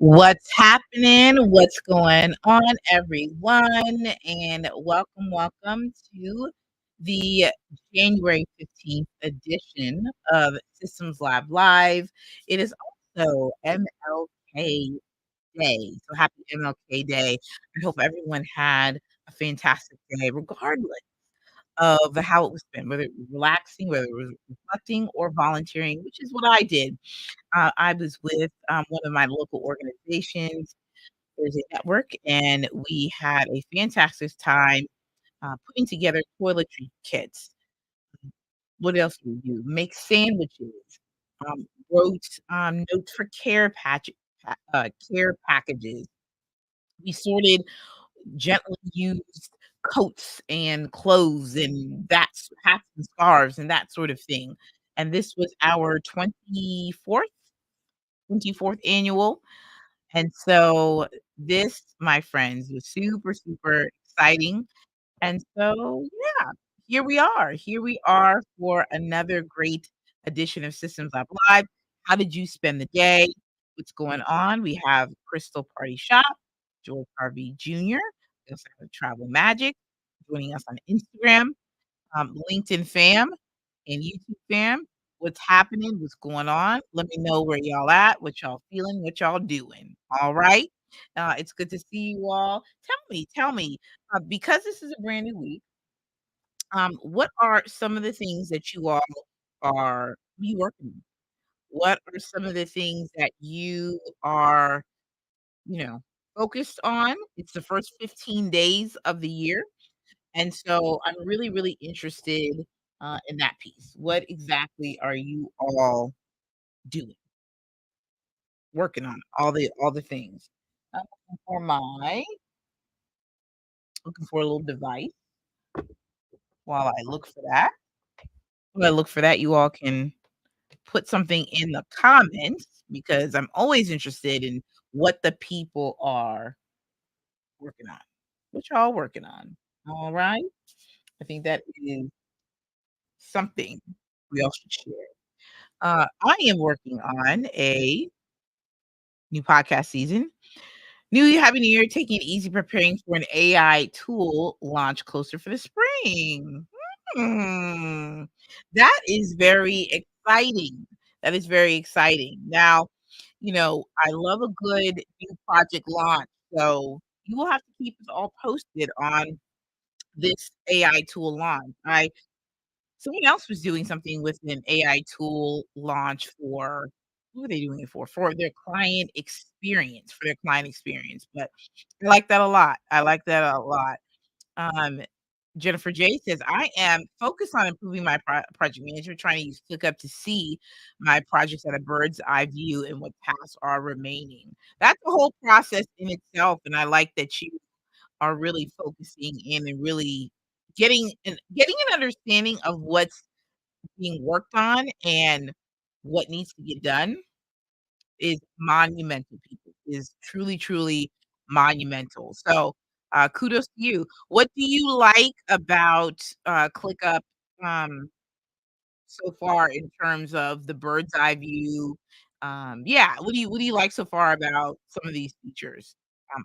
What's happening? What's going on, everyone? And welcome to the January 15th edition of Systems Lab Live. It is also MLK Day. So happy MLK Day. I hope everyone had a fantastic day, regardless of how it was spent, whether it was relaxing, whether it was reflecting, or volunteering, which is what I did. I was with one of my local organizations. There's a network, and we had a fantastic time putting together toiletry kits. What else do we do? Make sandwiches. Wrote notes for care packages. We sorted gently used coats and clothes and hats and scarves and that sort of thing. And this was our 24th annual. And so this, my friends, was super, super exciting. And so, yeah, here we are. Here we are for another great edition of Systems Lab Live. How did you spend the day? What's going on? We have Crystal Party Shop, George Harvey Jr. We also have Travel Magic joining us on Instagram, LinkedIn fam and YouTube fam. What's happening? What's going on? Let me know where y'all at, what y'all feeling, what y'all doing. All right. It's good to see you all. Tell me, because this is a brand new week, what are some of the things that you all are you working on? What are some of the things that you are, you know, focused on? It's the first 15 days of the year. And so I'm really, really interested in that piece. What exactly are you all doing, working on? All the things. I'm looking for a little device while I look for that. While I look for that, you all can put something in the comments because I'm always interested in what the people are working on. What y'all working on? All right. I think that is something we all should share. I am working on a new podcast season. New happy new year, taking it easy, preparing for an AI tool launch closer for the spring. Hmm. That is very exciting. That is very exciting. Now, I love a good new project launch. So you will have to keep us all posted on this AI tool launch. I Someone else was doing something with an AI tool launch for who were they doing it for? For their client experience, but I like that a lot. I like that a lot. Um, Jennifer J says, "I am focused on improving my project management, trying to use ClickUp to see my projects at a bird's eye view and what tasks are remaining." That's a whole process in itself, and I like that you are really focusing in and really getting an understanding of what's being worked on and what needs to get done is monumental, people, is truly, truly monumental. So, kudos to you. What do you like about, ClickUp, so far in terms of the bird's eye view? Yeah, what do you like so far about some of these features?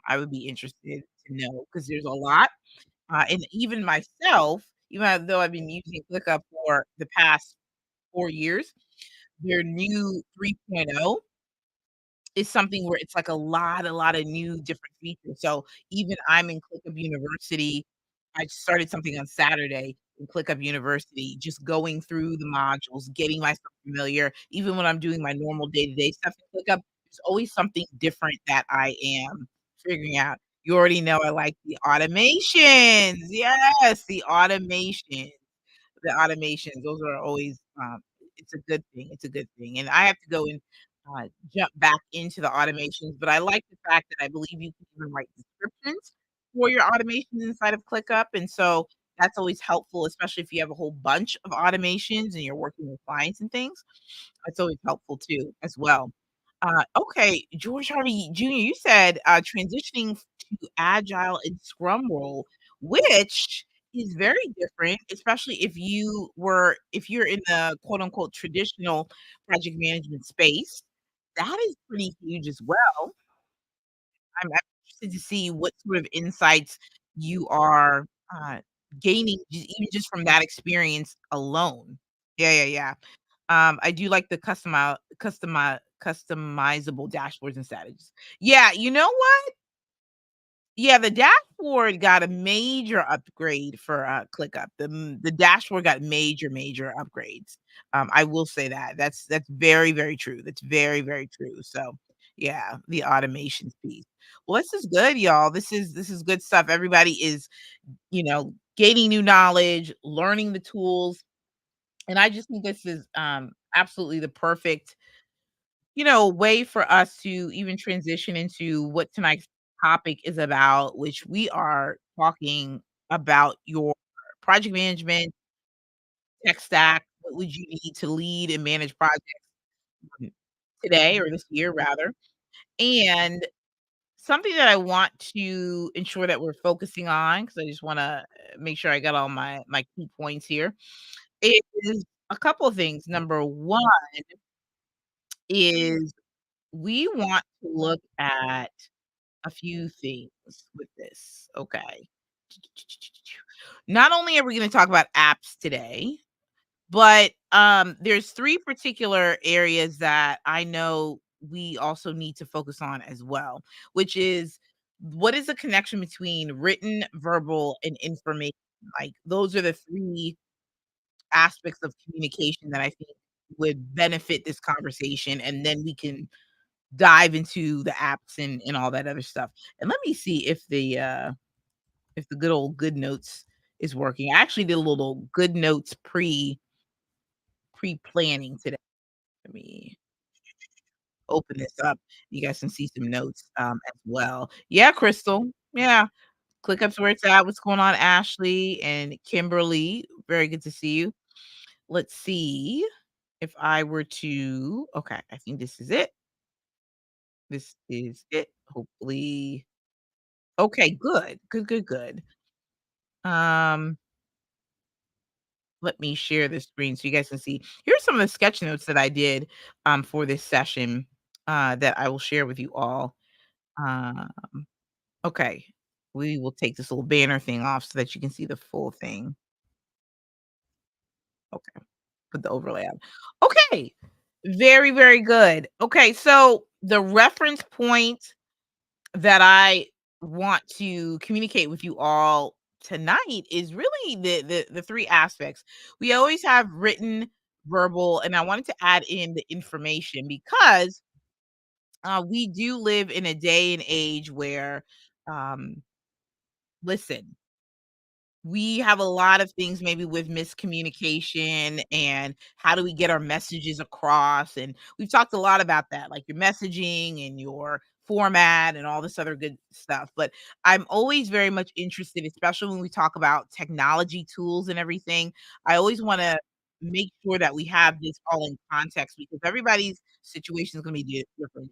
I would be interested to know because there's a lot. And even myself, even though I've been using ClickUp for the past 4 years, their new 3.0 is something where it's like a lot of new different features. So even I'm in ClickUp University. I started something on Saturday in ClickUp University, just going through the modules, getting myself familiar. Even when I'm doing my normal day-to-day stuff in ClickUp, there's always something different that I am figuring out. You already know I like the automations. Yes, the automations, those are always, it's a good thing, it's a good thing, and I have to go and, jump back into the automations, but I like the fact that I believe you can even write descriptions for your automations inside of ClickUp, and so that's always helpful, especially if you have a whole bunch of automations and you're working with clients and things. That's always helpful too, as well. Okay, George Harvey Jr., you said, transitioning to Agile and Scrum role, which is very different, especially if you're in the quote unquote traditional project management space. That is pretty huge as well. I'm interested to see what sort of insights you are, uh, gaining even just from that experience alone. Yeah, yeah, yeah. I do like the customizable dashboards and strategies. Yeah, you know what? Yeah, the dashboard got a major upgrade for, ClickUp. The dashboard got major upgrades. I will say that. That's very, very true. That's very, very true. So, yeah, the automation piece. Well, this is good, y'all. This is good stuff. Everybody is, gaining new knowledge, learning the tools, and I just think this is, absolutely the perfect way for us to even transition into what tonight's topic is about, which we are talking about your project management, tech stack. What would you need to lead and manage projects today or this year, rather? And something that I want to ensure that we're focusing on, because I just want to make sure I got all my key points here, is a couple of things. Number one is we want to look at a few things with this, okay. Not only are we gonna talk about apps today, but, there's 3 particular areas that I know we also need to focus on as well, which is what is the connection between written, verbal, and information? Like, those are the 3 aspects of communication that I think would benefit this conversation, and then we can dive into the apps and all that other stuff. And let me see if the good old good notes is working. I actually did a little good notes pre-planning today. Let me open this up. You guys can see some notes as well. Yeah, Crystal. Yeah. ClickUp's where it's at. What's going on, Ashley and Kimberly? Very good to see you. Let's see if I were to okay, I think this is it. This is it. Hopefully. Okay, good. Good. Um, Let me share the screen so you guys can see. Here's some of the sketch notes that I did for this session that I will share with you all. Uh, okay. We will take this little banner thing off so that you can see the full thing. Okay. Put the overlay on. Okay. Very, very good. Okay, so the reference point that I want to communicate with you all tonight is really the 3 aspects. We always have written, verbal, and I wanted to add in the information because, we do live in a day and age where, um listen, we have a lot of things maybe with miscommunication and how do we get our messages across, and we've talked a lot about that, like your messaging and your format and all this other good stuff. But I'm always very much interested, especially when we talk about technology tools and everything. I always want to make sure that we have this all in context because everybody's situation is going to be different.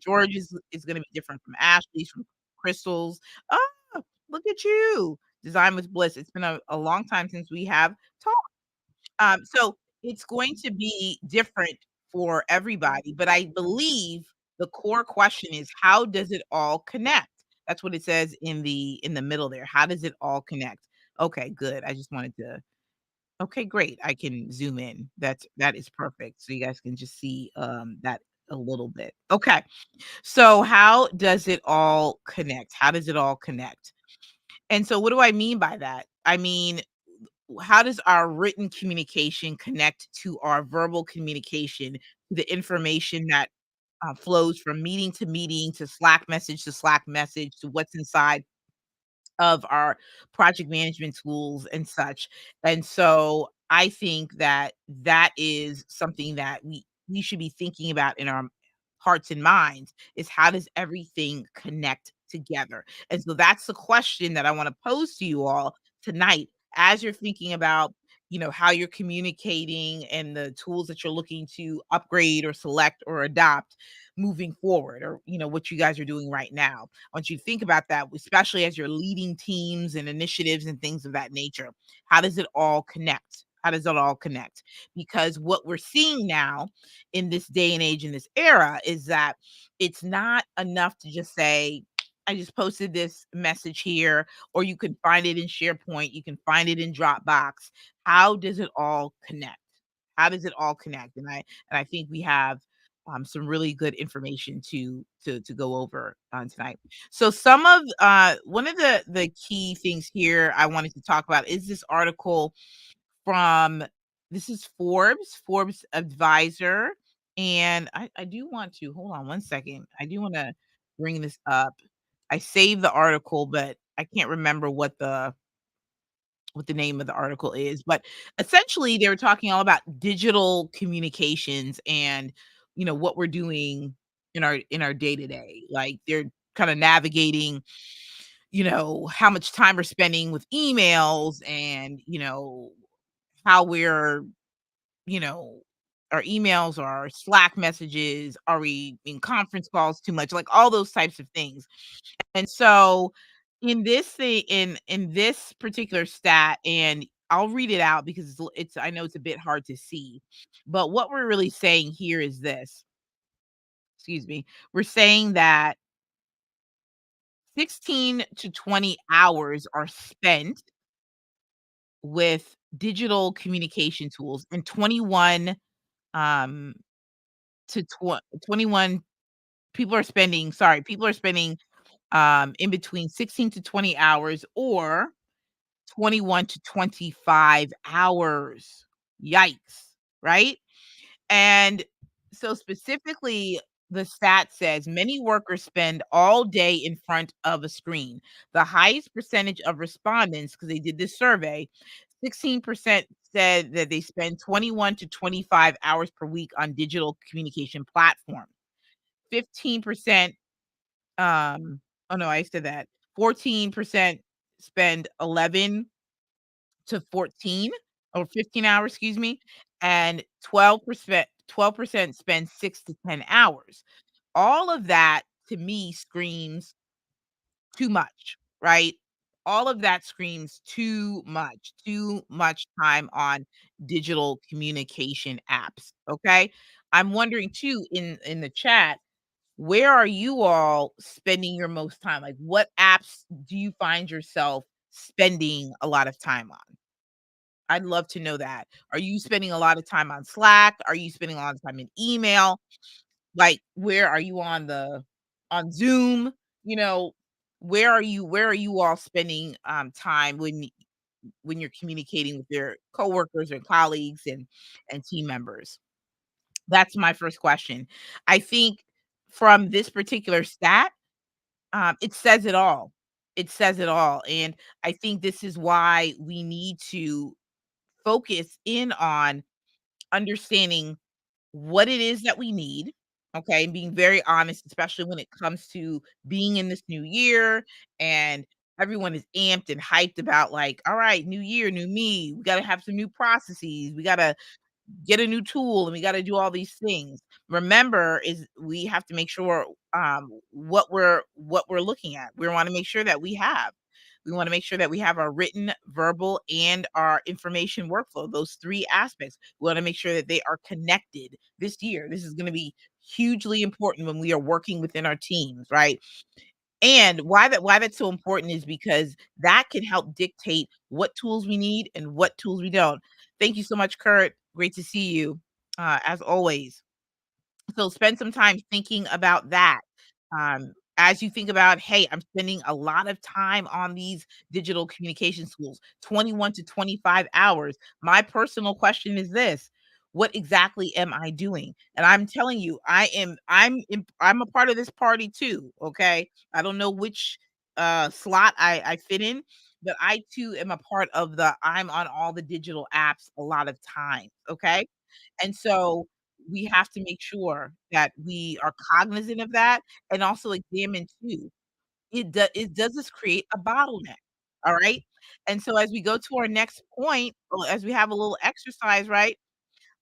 Is going to be different from Ashley's, from Crystal's. Oh, look at you. Design with Bliss. It's been a long time since we have talked. So it's going to be different for everybody, but I believe the core question is how does it all connect? That's what it says in the middle there. How does it all connect? Okay, good. I just wanted to okay, great. I can zoom in. That is perfect. So you guys can just see that a little bit. Okay. So how does it all connect? How does it all connect? And so what do I mean by that? I mean, how does our written communication connect to our verbal communication, to the information that flows from meeting to Slack message to what's inside of our project management tools and such. And so I think that that is something that we should be thinking about in our hearts and minds is how does everything connect together? And so that's the question that I want to pose to you all tonight as you're thinking about how you're communicating and the tools that you're looking to upgrade or select or adopt moving forward, or what you guys are doing right now. I want you to think about that, especially as you're leading teams and initiatives and things of that nature. How does it all connect? How does it all connect? Because what we're seeing now in this day and age, in this era, is that it's not enough to just say, I just posted this message here, or you can find it in SharePoint, you can find it in Dropbox. How does it all connect? How does it all connect? And I think we have some really good information to go over tonight. So some of one of the key things here I wanted to talk about is this article from this is Forbes advisor, and I do want to hold on one second. I do want to bring this up. I saved the article, but I can't remember what the name of the article is. But essentially, they were talking all about digital communications and what we're doing in our day to day. Like they're kind of navigating how much time we're spending with emails and how we're you know, our emails, our Slack messages, are we in conference calls too much? Like all those types of things. And so in this particular stat, and I'll read it out because it's I know it's a bit hard to see, but what we're really saying here is this. Excuse me. We're saying that 16 to 20 hours are spent with digital communication tools and 21 um to 21 people are spending, in between 16 to 20 hours or 21 to 25 hours. Yikes, right? And so specifically, the stat says many workers spend all day in front of a screen. The highest percentage of respondents, because they did this survey, 16% said that they spend 21 to 25 hours per week on digital communication platforms. 15%, oh no, I said that. 14% spend 11 to 14 or 15 hours, excuse me, and 12% spend 6 to 10 hours. All of that to me screams too much, right? All of that screams too much time on digital communication apps, okay? I'm wondering too in the chat, where are you all spending your most time? Like, what apps do you find yourself spending a lot of time on? I'd love to know that. Are you spending a lot of time on Slack? Are you spending a lot of time in email? Like, where are you on Zoom? You know, where are you all spending time when you're communicating with your coworkers or colleagues and team members? That's my first question. I think from this particular stat, it says it all. It says it all. And I think this is why we need to focus in on understanding what it is that we need, okay, and being very honest, especially when it comes to being in this new year and everyone is amped and hyped about like, all right, new year, new me. We got to have some new processes. We got to get a new tool and we got to do all these things. Remember is we have to make sure what we're looking at. We want to make sure that we want to make sure that we have our written, verbal, and our information workflow, those three aspects. We want to make sure that they are connected this year. This is going to be hugely important when we are working within our teams, right? And why that's so important is because that can help dictate what tools we need and what tools we don't. Thank you so much, Kurt. Great to see you, as always. So spend some time thinking about that. As you think about, hey, I'm spending a lot of time on these digital communication tools, 21 to 25 hours. My personal question is this: what exactly am I doing? And I'm telling you, I'm a part of this party too. Okay. I don't know which slot I fit in, but I too am a part of the I'm on all the digital apps a lot of times. Okay. And so we have to make sure that we are cognizant of that and also examine too, does this create a bottleneck? All right? And so as we go to our next point, or as we have a little exercise, right?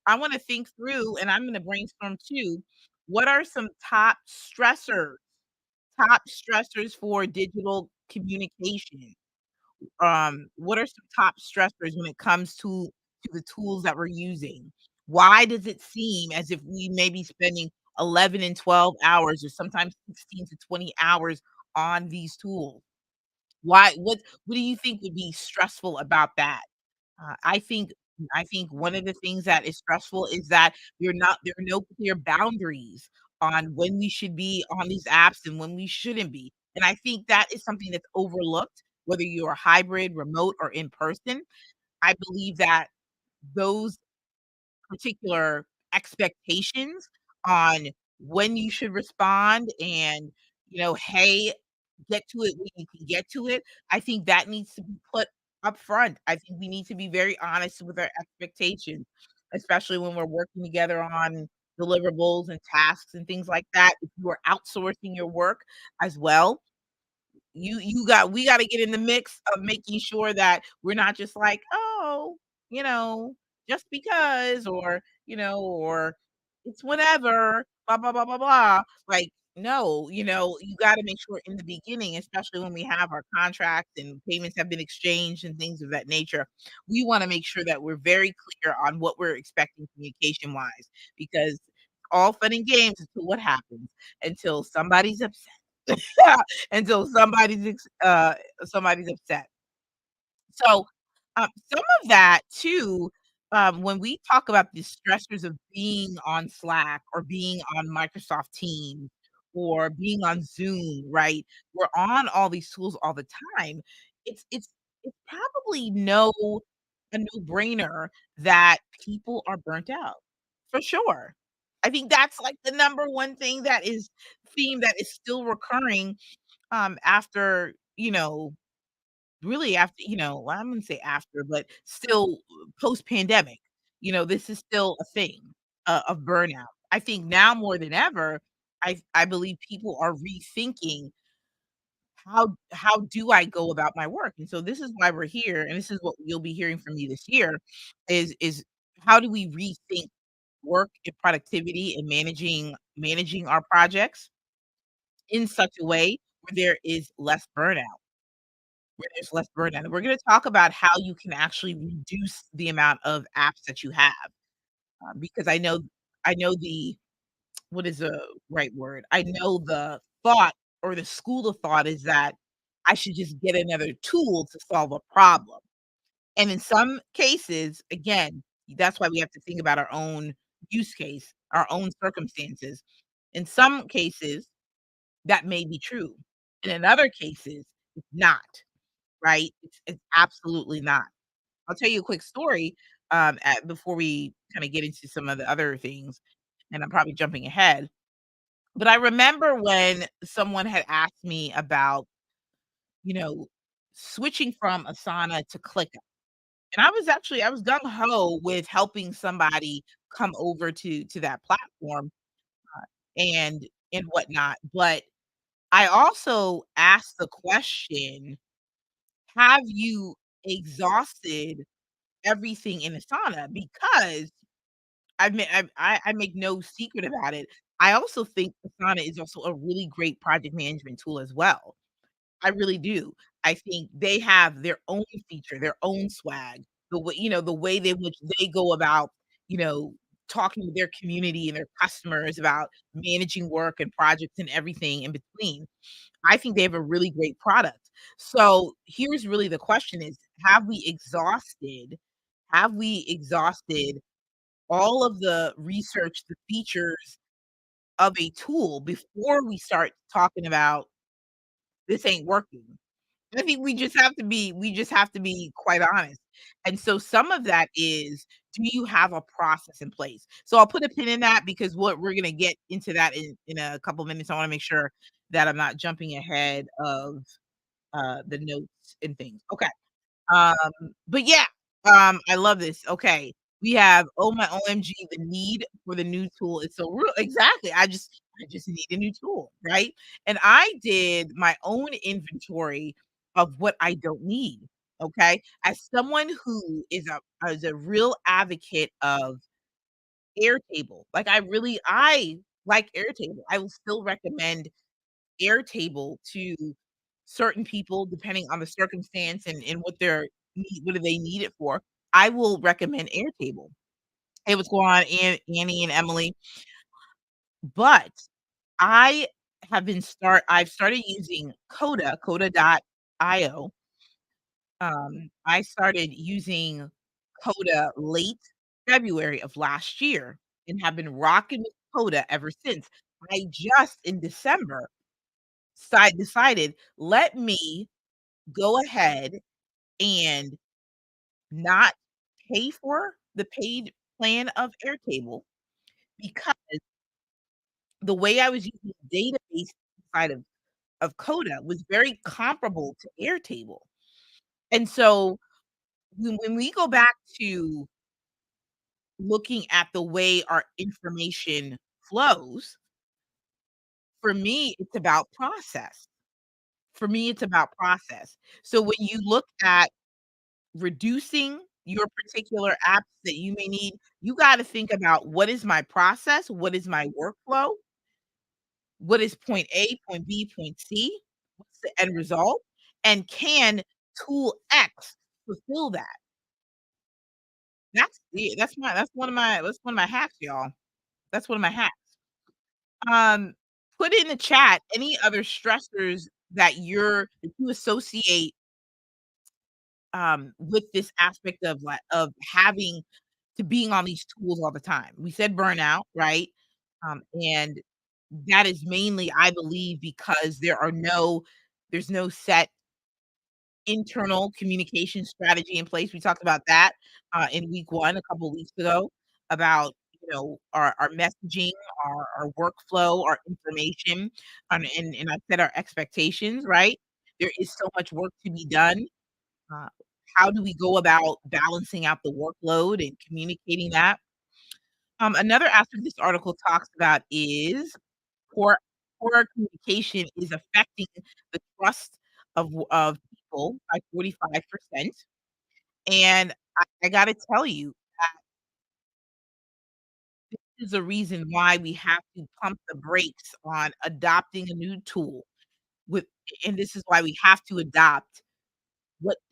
I wanna think through and I'm gonna brainstorm too, what are some top stressors for digital communication? What are some top stressors when it comes to the tools that we're using? Why does it seem as if we may be spending 11 and 12 hours or sometimes 16 to 20 hours on these tools. Why what do you think would be stressful about that? I think one of the things that is stressful is that there are no clear boundaries on when we should be on these apps and when we shouldn't be. And I think that is something that's overlooked, whether you're hybrid, remote, or in person. I believe that those particular expectations on when you should respond and, "Hey, get to it when you can get to it." I think that needs to be put up front. I think we need to be very honest with our expectations, especially when we're working together on deliverables and tasks and things like that. If you are outsourcing your work as well, we gotta get in the mix of making sure that we're not just like, "Oh, you know, just because," or "It's whatever, blah, blah, blah, blah, blah." Like, no, you gotta make sure in the beginning, especially when we have our contracts and payments have been exchanged and things of that nature, we wanna make sure that we're very clear on what we're expecting communication-wise, because all fun and games until what happens? Until somebody's upset. Until somebody's upset. So, some of that too, when we talk about the stressors of being on Slack or being on Microsoft Teams or being on Zoom, right? We're on all these tools all the time. It's probably a no-brainer that people are burnt out, for sure. I think that's, like, the number one theme that is still recurring, after, really after, well, I'm gonna say after, but still post-pandemic, this is still a thing, of burnout. I think now more than ever, I believe people are rethinking how do I go about my work? And so this is why we're here, and this is what you'll be hearing from me this year, is how do we rethink work and productivity and managing our projects in such a way where there is less burnout. Where there's less burnout. And we're gonna talk about how you can actually reduce the amount of apps that you have, because I know the what is the right word? I know the thought or the school of thought is that I should just get another tool to solve a problem. And in some cases, again, that's why we have to think about our own use case, our own circumstances. In some cases, that may be true. And in other cases, it's not. Right? It's absolutely not. I'll tell you a quick story, before we kinda get into some of the other things, and I'm probably jumping ahead, but I remember when someone had asked me about, you know, switching from Asana to ClickUp, and I was gung ho with helping somebody come over to that platform, and whatnot, but I also asked the question, "Have you exhausted everything in Asana?" Because I make no secret about it. I also think Asana is also a really great project management tool as well. I really do. I think they have their own feature, their own swag, the way they which they go about, you know, talking to their community and their customers about managing work and projects and everything in between. I think they have a really great product. So, here's really the question is, have we exhausted all of the research, the features of a tool before we start talking about this ain't working? I think we just have to be quite honest. And so some of that is, do you have a process in place? So I'll put a pin in that because what we're gonna get into that in a couple minutes. I wanna make sure that I'm not jumping ahead of the notes and things. Okay. Um, but yeah, I love this. Okay. We have, oh my OMG, the need for the new tool is so real. Exactly. I just need a new tool, right? And I did my own inventory of what I don't need. Okay. As someone who is a real advocate of Airtable, like I like Airtable. I will still recommend Airtable to certain people depending on the circumstance and what do they need it for. I will recommend Airtable. Hey, what's going on, Annie and Emily? But I I've started using Coda.io. I started using Coda late February of last year and have been rocking with Coda ever since. I just in December decided, let me go ahead and not pay for the paid plan of Airtable because the way I was using the database inside of Coda was very comparable to Airtable. And so when we go back to looking at the way our information flows, for me, it's about process. For me, it's about process. So when you look at reducing your particular apps that you may need, you gotta think about what is my process? What is my workflow? What is point A, point B, point C? What's the end result? And can tool X fulfill that? That's one of my hacks, y'all. That's one of my hacks. Um, put in the chat any other stressors that you associate, with this aspect of of having to being on these tools all the time. We said burnout, right? And that is mainly, I believe, because there's no set internal communication strategy in place. We talked about that, in week 1 a couple weeks ago about, our messaging, our workflow, our information, and I set our expectations, right? There is so much work to be done. Uh, how do we go about balancing out the workload and communicating that? Another aspect this article talks about is poor poor communication is affecting the trust of people by 45%, and I gotta tell you, this is a reason why we have to pump the brakes on adopting a new tool with and this is why we have to adopt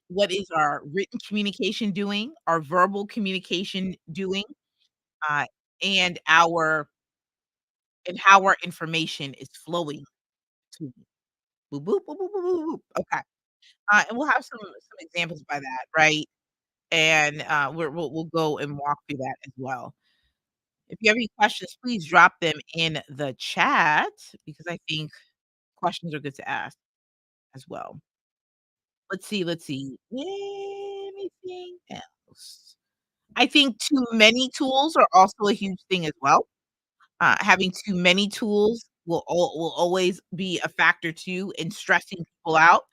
what is our written communication doing, our verbal communication doing, uh, and how our information is flowing to boop, boop, boop, boop, boop, boop, boop. Okay. And we'll have some examples by that, right? And, we'll go and walk through that as well. If you have any questions, please drop them in the chat because I think questions are good to ask as well. Let's see, let's see. Anything else? I think too many tools are also a huge thing as well. Having too many tools will always be a factor too in stressing people out.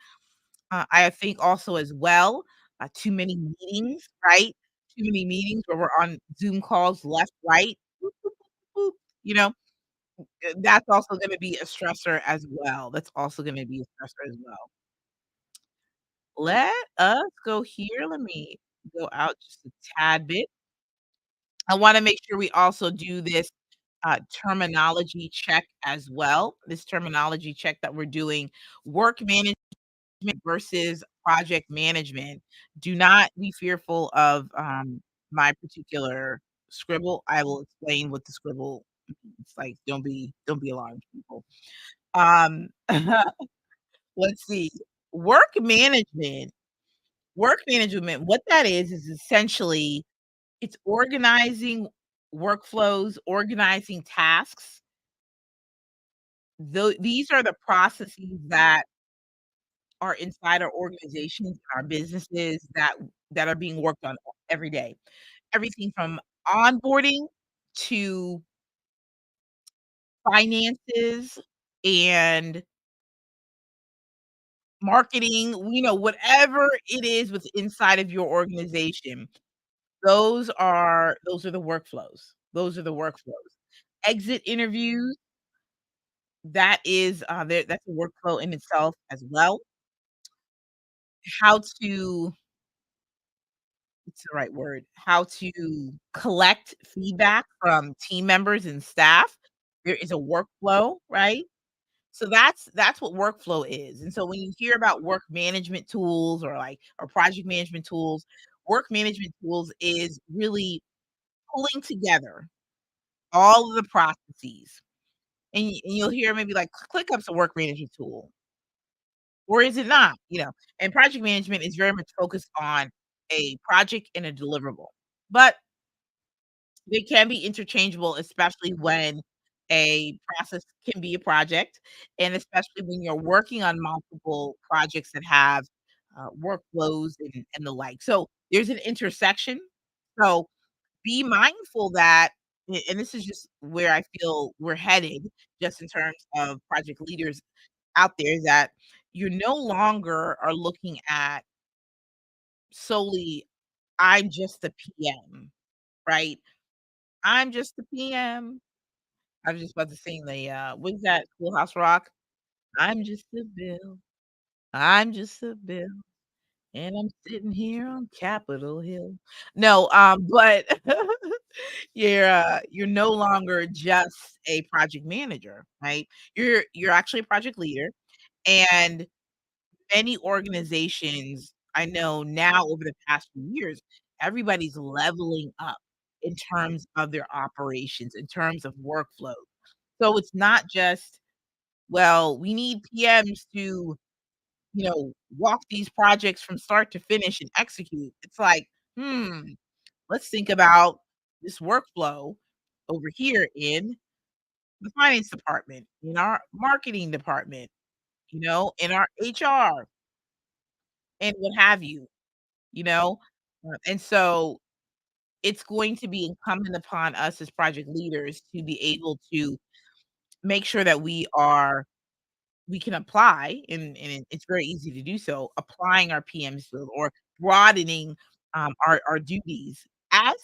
I think also as well, too many meetings, right? Too many meetings where we're on Zoom calls left, right, boop, boop, boop, boop, you know, that's also gonna be a stressor as well. That's also gonna be a stressor as well. Let us go here. Let me go out just a tad bit. I wanna make sure we also do this, terminology check as well. This terminology check that we're doing, work management versus project management. Do not be fearful of, my particular scribble. I will explain what the scribble means. Like, don't be alarmed, people. Um, let's see. Work management what that is essentially it's organizing workflows, organizing tasks. These are the processes that are inside our organizations, our businesses that are being worked on every day. Everything from onboarding to finances and marketing, whatever it is with inside of your organization. Those are the workflows. Those are the workflows. Exit interviews, that's a workflow in itself as well. How to what's the right word? How to collect feedback from team members and staff. There is a workflow, right? So that's what workflow is. And so when you hear about work management tools or project management tools, work management tools is really pulling together all of the processes. and you'll hear maybe like ClickUp's a work management tool, or is it not? And project management is very much focused on a project and a deliverable. But they can be interchangeable, especially when a process can be a project, and especially when you're working on multiple projects that have, workflows and the like. So, there's an intersection. So, be mindful that and this is just where I feel we're headed just in terms of project leaders out there, is that you no longer are looking at solely, "I'm just a PM," right? "I'm just a PM." I was just about to sing the, what is that, Schoolhouse Rock? I'm just a bill, I'm just a bill, and I'm sitting here on Capitol Hill. No, but you're no longer just a project manager, right? You're actually a project leader, and many organizations I know now over the past few years, everybody's leveling up in terms of their operations, in terms of workflow. So it's not just, well, we need PMs to, walk these projects from start to finish and execute. It's like, hmm, let's think about this workflow over here in the finance department, in our marketing department, in our HR and what have you, you know? And so it's going to be incumbent upon us as project leaders to be able to make sure that we can apply, and it's very easy to do so, applying our PM skills or broadening, our duties as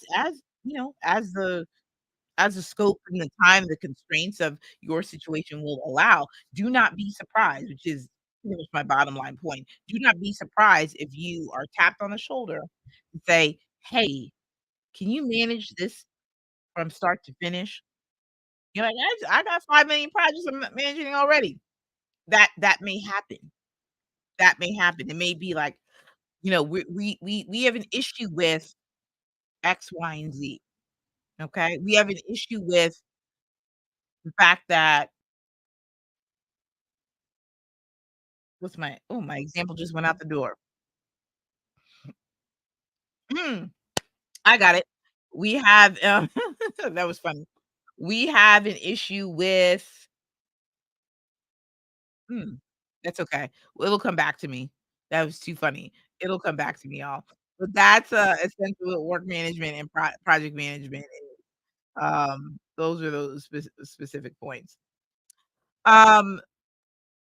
the scope and the time, the constraints of your situation will allow. Do not be surprised, which is pretty much my bottom line point. Do not be surprised if you are tapped on the shoulder and say, "Hey, can you manage this from start to finish?" You're like, I got 5 million projects I'm managing already." That may happen. That may happen. It may be like, we have an issue with X, Y, and Z, okay? We have an issue with the fact that my example just went out the door. Mm, I got it. We have, that was funny. We have an issue with mm, that's okay. Well, it'll come back to me. That was too funny. It'll come back to me, y'all. But that's, essentially what work management and project management is. Those are those specific points. Um,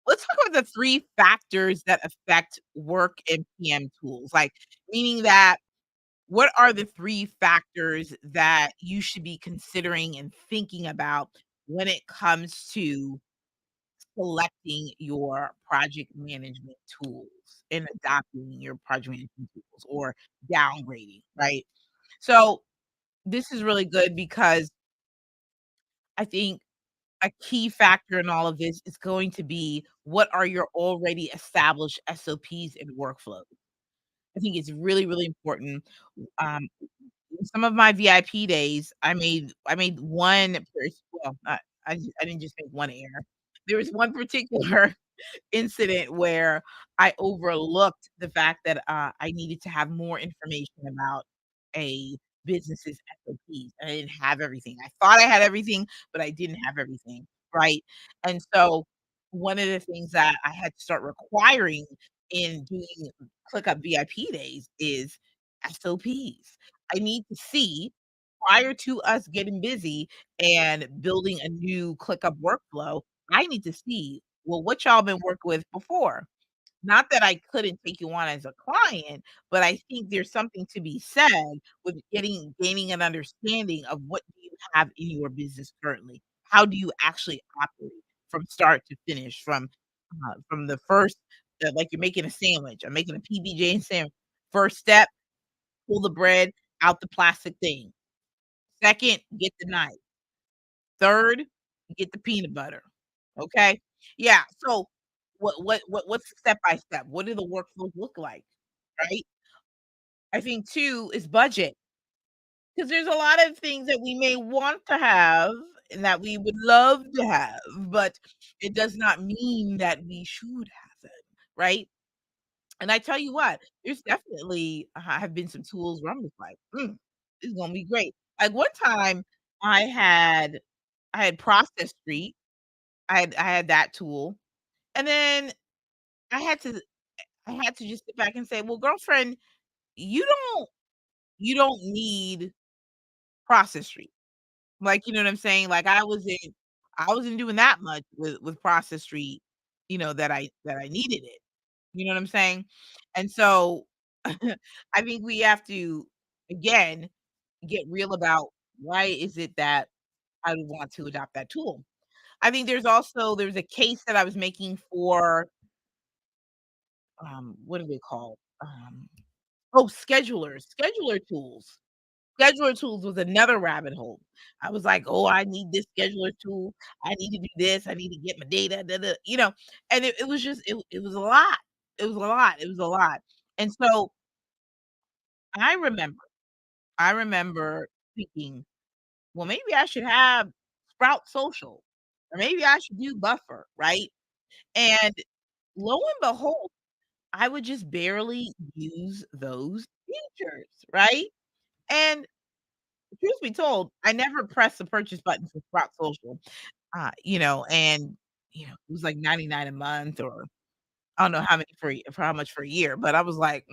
let's talk about the 3 factors that affect work and PM tools, like, meaning that what are the 3 factors that you should be considering and thinking about when it comes to selecting your project management tools and adopting your project management tools or downgrading, right? So, this is really good because I think a key factor in all of this is going to be what are your already established SOPs and workflows. I think it's really, really important. Um, in some of my VIP days, I made one well, I didn't just make one error. There was one particular incident where I overlooked the fact that, I needed to have more information about a business's SOPs. I didn't have everything. I thought I had everything, but I didn't have everything, right? And so, one of the things that I had to start requiring in doing ClickUp VIP days is SOPs. I need to see prior to us getting busy and building a new ClickUp workflow, I need to see, well, what y'all been working with before. Not that I couldn't take you on as a client, but I think there's something to be said with gaining an understanding of what do you have in your business currently. How do you actually operate from start to finish, from the first like you're making a sandwich. I'm making a PBJ sandwich. First step, pull the bread out the plastic thing. Second, get the knife. Third, get the peanut butter, okay? Yeah, so what's the step by step? What do the workflows look like, right? I think 2 is budget, because there's a lot of things that we may want to have and that we would love to have, but it does not mean that we should have them, right? And I tell you what, there's definitely have been some tools where I'm just like, this is gonna be great. Like one time I had I had Process Street. I had that tool. And then I had to I had to just sit back and say, "Well, girlfriend, you don't you don't need Process Street." Like, you know what I'm saying? Like I wasn't doing that much with Process Street, that I needed it. You know what I'm saying? And so I think we have to again get real about why is it that I would want to adopt that tool. I think there's a case that I was making for what are they called? Scheduler tools. Scheduler tools was another rabbit hole. I was like, "Oh, I need this scheduler tool. I need to do this. I need to get my data, da, da," and it was just it was a lot. It was a lot. It was a lot. And so I remember I remember thinking, "Well, maybe I should have Sprout Social, or maybe I should do Buffer," right? And lo and behold, I would just barely use those features, right? And truth be told, I never pressed the purchase button for Sprout Social, and, it was like 99 a month, or I don't know how many for how much for a year, but I was like,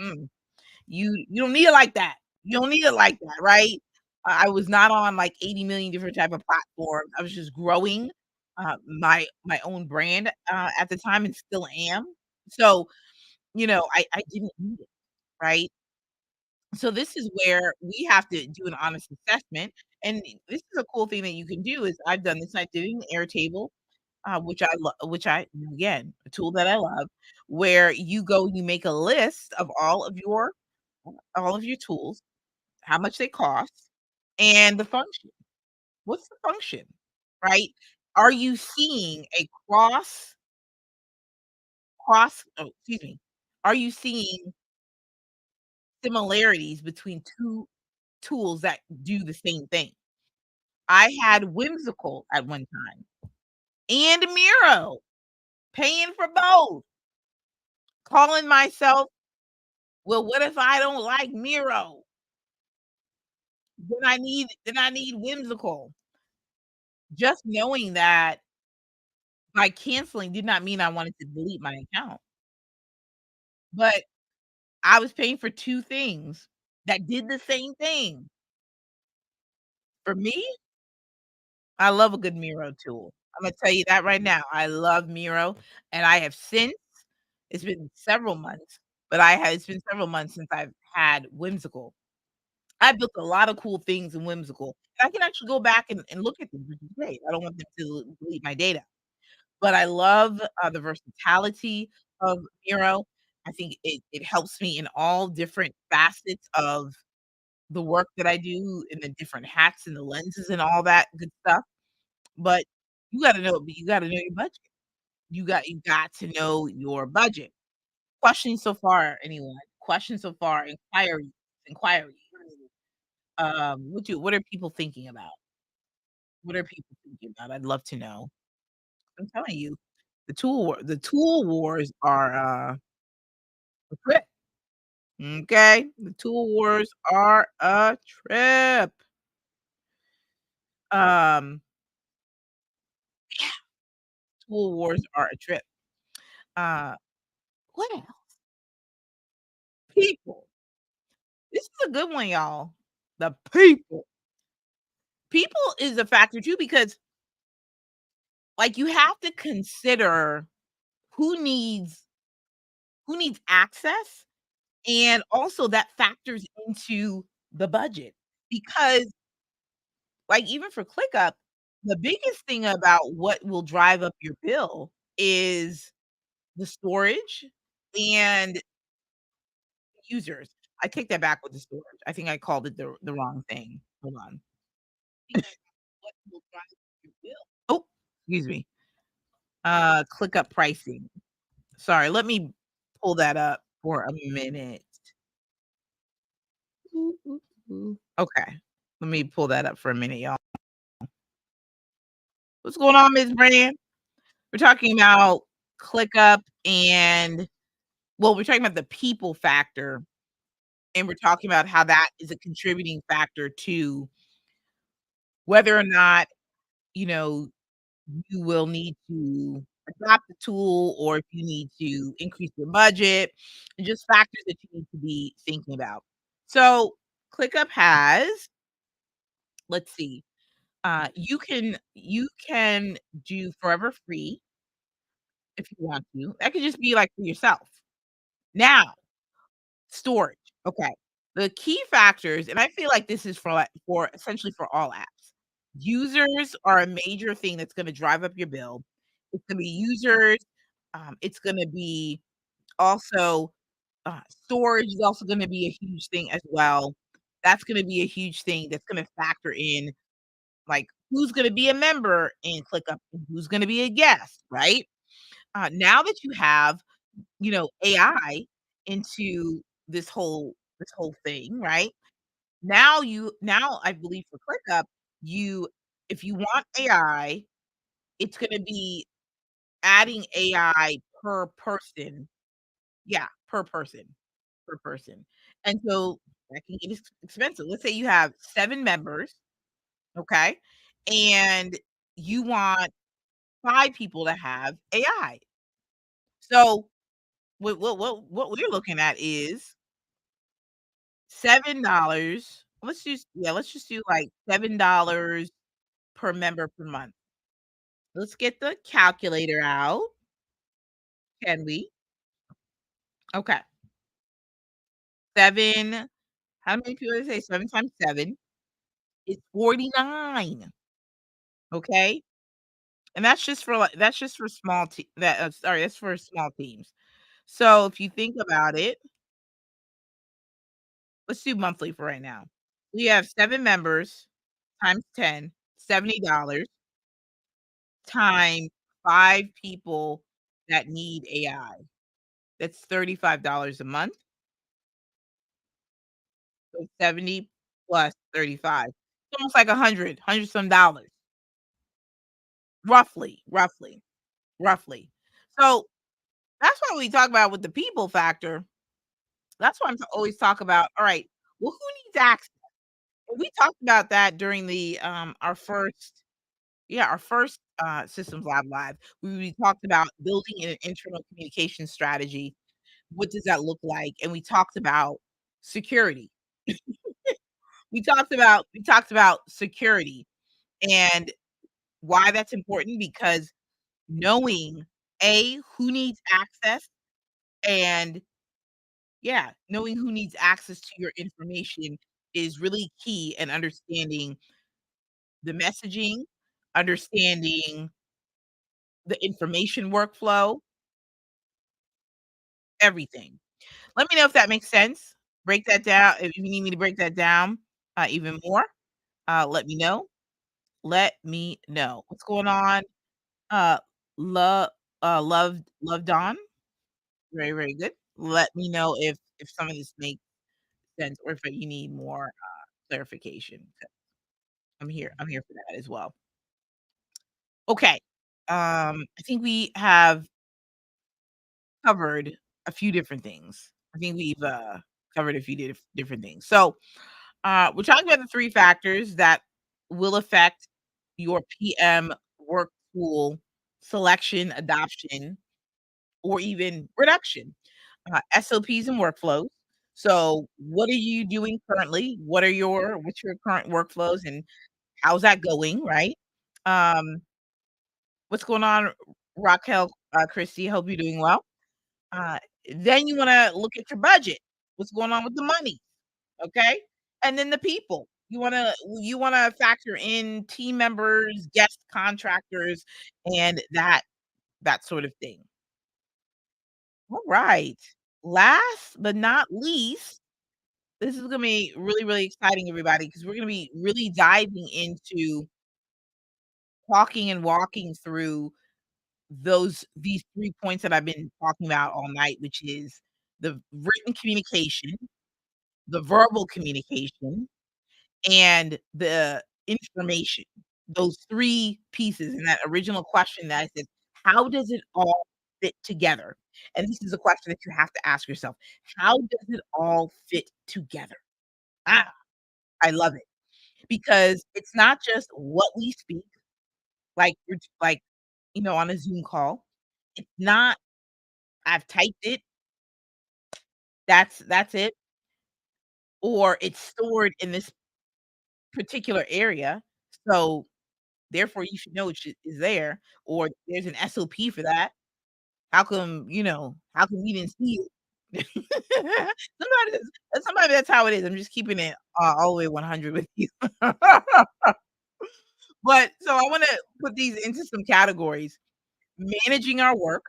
you don't need it like that. You don't need it like that, right?" I was not on, like, 80 million different type of platforms. I was just growing, my own brand, at the time, and still am. So, I didn't need it, right? So this is where we have to do an honest assessment, and this is a cool thing that you can do is I've done this, I did it in Airtable, which I again, a tool that I love, where you go, you make a list of all of your tools, how much they cost, and the function. What's the function, right? Are you seeing a excuse me, are you seeing similarities between 2 tools that do the same thing? I had Whimsical at one time and Miro, paying for both, calling myself, "Well, what if I don't like Miro? Then I need Whimsical." Just knowing that by canceling did not mean I wanted to delete my account, but I was paying for 2 things that did the same thing. For me, I love a good Miro tool. I'm gonna tell you that right now. I love Miro, and I have since it's been several months, but it's been several months since I've had Whimsical. I built a lot of cool things in Whimsical. I can actually go back and look at them, which is great. I don't want them to delete my data. But I love, the versatility of Miro. I think it helps me in all different facets of the work that I do, and the different hats and the lenses and all that good stuff. But you gotta know your budget. You got to know your budget. Questions so far, anyone? Questions so far? Inquiry. What are people thinking about? What are people thinking about? I'd love to know. I'm telling you, the tool wars are, a trip, okay? The tool wars are a trip. Um, yeah, tool wars are a trip. Uh, what else? People. This is a good one, y'all. The people. People is a factor too because, like, you have to consider who needs who needs access, and also that factors into the budget. Because, like, even for ClickUp, the biggest thing about what will drive up your bill is the storage and users. I take that back with the storage. I think I called it the wrong thing. Hold on. What will drive up your bill? Oh, excuse me. ClickUp pricing. Sorry, let me pull that up for a minute. Ooh, ooh, ooh. Okay. Let me pull that up for a minute, y'all. What's going on, Ms. Brand? We're talking about ClickUp and well, we're talking about the people factor, and we're talking about how that is a contributing factor to whether or not, you know, you will need to adopt the tool or if you need to increase your budget and just factors that you need to be thinking about. So, ClickUp has, let's see, you can do forever free if you want to. That could just be like for yourself. Now, storage. Okay. The key factors, and I feel like this is for essentially for all apps. Users are a major thing that's going to drive up your bill. It's going to be users. It's going to be also storage is also going to be a huge thing as well. That's going to be a huge thing that's going to factor in like who's going to be a member in ClickUp and who's going to be a guest, right? Now that you have AI into this whole thing, right? Now I believe for ClickUp, you if you want AI, it's gonna be adding AI per person. Yeah, per person. And so that can get expensive. Let's say you have 7 members, okay? And you want 5 people to have AI. So what we're looking at is $7. Let's just do, like, $7 per member per month. Let's get the calculator out, can we? Okay. 7 how many people did I say? 7 times 7 is 49, okay? And that's just for small that's for small teams. So, if you think about it, let's do monthly for right now. We have 7 members times 10, $70 times 5 people that need AI. That's $35 a month, so 70 plus 35. It's almost like 100 some dollars, roughly. So, that's why we talk about with the people factor, that's why I'm to always talk about, all right, well, who needs access? And we talked about that during our first, Systems Lab Live. We talked about building an internal communication strategy. What does that look like? And we talked about security. We talked about security and why that's important because knowing who needs access and knowing who needs access to your information is really key in understanding the messaging, understanding the information workflow, everything. Let me know if that makes sense. Break that down. If you need me to break that down even more, let me know. Let me know. What's going on? Uh, love, love Dawn. Very, very good. Let me know if some of this makes sense or if you need more clarification. I'm here for that as well. Okay. I think we have covered a few different things. I think we've covered a few different things. So, we're talking about the 3 factors that will affect your PM work tool selection, adoption, or even reduction. SOPs and workflows. So, what are you doing currently? What's your current workflows and how's that going, right? Um, what's going on, Raquel, Christy? Hope you're doing well. Uh, then you wanna look at your budget. What's going on with the money? Okay? And then the people. You wanna factor in team members, guest contractors, and that sort of thing. All right. Last but not least, this is gonna be really, really exciting, everybody, because we're gonna be really diving into talking and walking through these 3 points that I've been talking about all night, which is the written communication, the verbal communication, and the information. those 3 pieces in that original question that I said, "How does it all fit together?" And this is a question that you have to ask yourself. How does it all fit together? Ah, I love it because it's not just what we speak, like, on a Zoom call. It's not, "I've typed it, that's it," or, "It's stored in this particular area, so therefore you should know it is there," or, "There's an SOP for that. How come we didn't see it?" Sometimes that's how it is. I'm just keeping it, all the way 100 with you. But so I wanna put these into some categories: managing our work,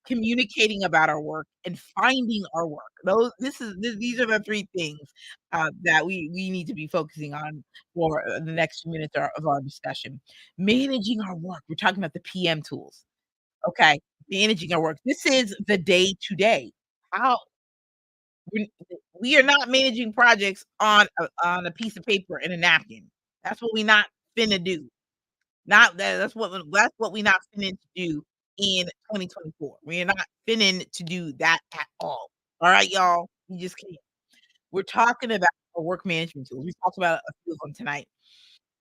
communicating about our work, and finding our work. These are the 3 things, that we need to be focusing on for, the next few minutes of our discussion. Managing our work, we're talking about the PM tools, okay? Managing our work. This is the day to day. How we we are not managing projects on a piece of paper and a napkin. That's what we not finna do. Not that that's what we not finna to do in 2024. We are not finna to do that at all. Alright, y'all? We just can't. We're talking about a work management tools. We talked about a few of them tonight.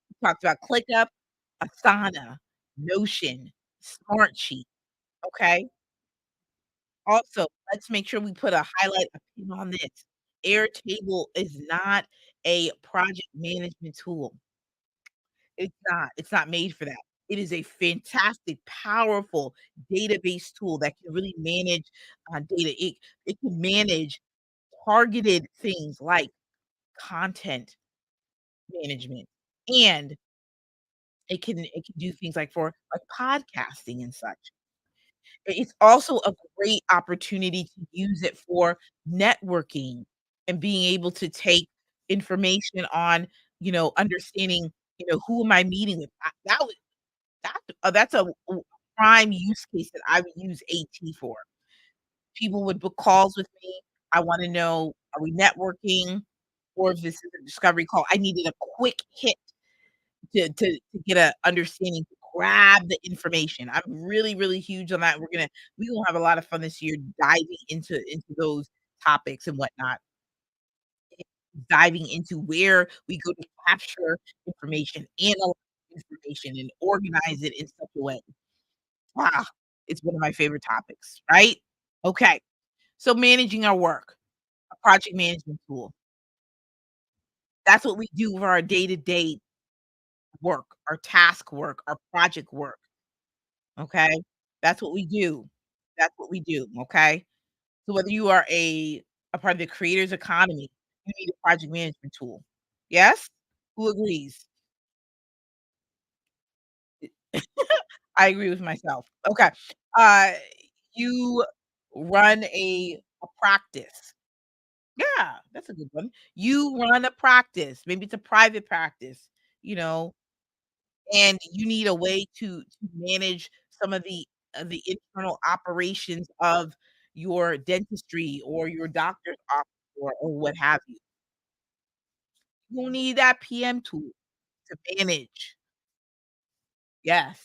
We talked about ClickUp, Asana, Notion, Smartsheet, okay? Also, let's make sure we put a highlight, a pin on this. Airtable is not a project management tool. It's not. It's not made for that. It is a fantastic, powerful database tool that can really manage, data. It can manage targeted things like content management, and it can do things like for, like, podcasting and such. It's also a great opportunity to use it for networking and being able to take information on, understanding, who am I meeting with? That's a prime use case that I would use AT for. People would book calls with me. I wanna know, are we networking, or if this is a discovery call? I needed a quick hit to get a understanding, to grab the information. I'm really, really huge on that. We gonna have a lot of fun this year diving into those topics and whatnot, diving into where we go to capture information, analyze information, and organize it in such a way. Wow, it's one of my favorite topics, right? Okay, so managing our work, a project management tool. That's what we do for our day-to-day work, our task work, our project work, okay? That's what we do. That's what we do, okay? So whether you are a part of the creator's economy, you need a project management tool. Yes? Who agrees? I agree with myself. Okay. Uh, you run a practice. Yeah, that's a good one. You run a practice, maybe it's a private practice, you know, and you need a way to manage some of the internal operations of your dentistry or your doctor's office or what have you. You need that PM tool to manage. Yes,